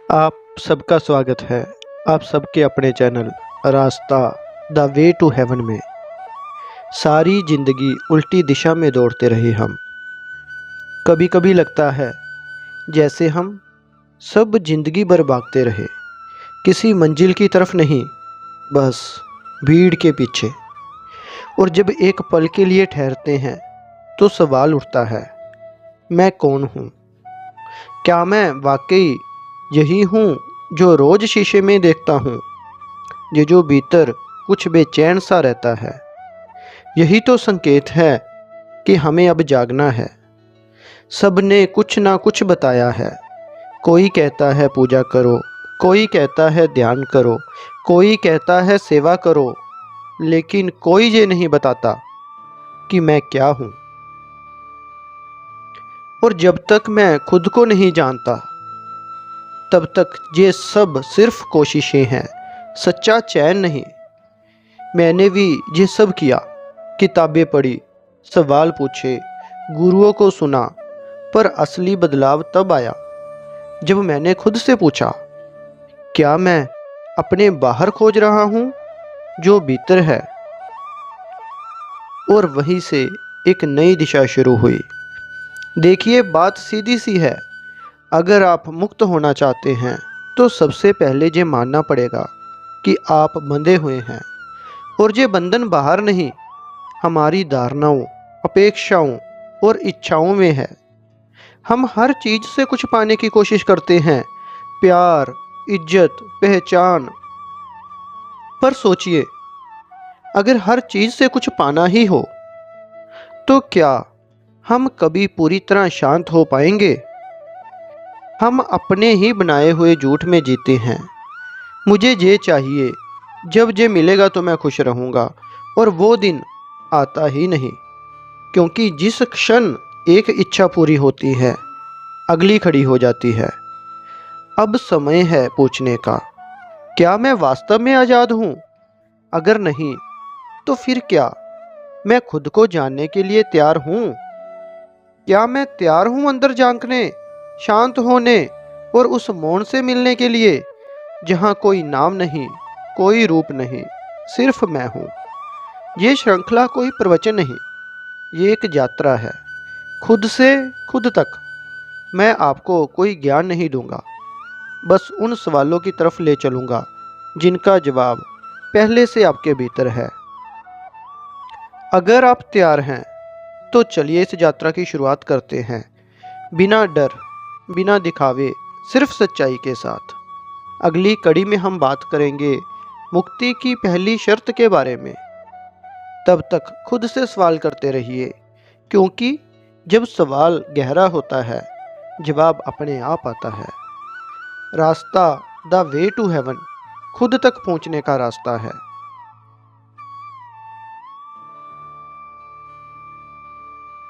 आप सबका स्वागत है आप सबके अपने चैनल रास्ता द वे टू हेवन में। सारी ज़िंदगी उल्टी दिशा में दौड़ते रहे हम। कभी कभी लगता है जैसे हम सब जिंदगी भर भागते रहे, किसी मंजिल की तरफ नहीं, बस भीड़ के पीछे। और जब एक पल के लिए ठहरते हैं तो सवाल उठता है, मैं कौन हूँ? क्या मैं वाकई यही हूँ जो रोज़ शीशे में देखता हूँ? ये जो भीतर कुछ बेचैन सा रहता है, यही तो संकेत है कि हमें अब जागना है। सब ने कुछ ना कुछ बताया है। कोई कहता है पूजा करो, कोई कहता है ध्यान करो, कोई कहता है सेवा करो, लेकिन कोई ये नहीं बताता कि मैं क्या हूँ। और जब तक मैं खुद को नहीं जानता, तब तक ये सब सिर्फ कोशिशें हैं, सच्चा चैन नहीं। मैंने भी ये सब किया, किताबें पढ़ी, सवाल पूछे, गुरुओं को सुना, पर असली बदलाव तब आया जब मैंने खुद से पूछा, क्या मैं अपने बाहर खोज रहा हूँ जो भीतर है? और वहीं से एक नई दिशा शुरू हुई। देखिए, बात सीधी सी है। अगर आप मुक्त होना चाहते हैं तो सबसे पहले ये मानना पड़ेगा कि आप बंधे हुए हैं। और ये बंधन बाहर नहीं, हमारी धारणाओं, अपेक्षाओं और इच्छाओं में है। हम हर चीज़ से कुछ पाने की कोशिश करते हैं, प्यार, इज्जत, पहचान। पर सोचिए, अगर हर चीज़ से कुछ पाना ही हो तो क्या हम कभी पूरी तरह शांत हो पाएंगे? हम अपने ही बनाए हुए झूठ में जीते हैं। मुझे ये चाहिए, जब ये मिलेगा तो मैं खुश रहूँगा, और वो दिन आता ही नहीं। क्योंकि जिस क्षण एक इच्छा पूरी होती है, अगली खड़ी हो जाती है। अब समय है पूछने का, क्या मैं वास्तव में आज़ाद हूँ? अगर नहीं, तो फिर क्या मैं खुद को जानने के लिए तैयार हूँ? क्या मैं तैयार हूँ अंदर झांकने, शांत होने और उस मौन से मिलने के लिए जहाँ कोई नाम नहीं, कोई रूप नहीं, सिर्फ मैं हूँ। ये श्रृंखला कोई प्रवचन नहीं, ये एक यात्रा है, खुद से खुद तक। मैं आपको कोई ज्ञान नहीं दूंगा, बस उन सवालों की तरफ ले चलूंगा जिनका जवाब पहले से आपके भीतर है। अगर आप तैयार हैं तो चलिए इस यात्रा की शुरुआत करते हैं, बिना डर, बिना दिखावे, सिर्फ सच्चाई के साथ। अगली कड़ी में हम बात करेंगे मुक्ति की पहली शर्त के बारे में। तब तक खुद से सवाल करते रहिए, क्योंकि जब सवाल गहरा होता है, जवाब अपने आप आता है। रास्ता द वे टू हेवन खुद तक पहुंचने का रास्ता है।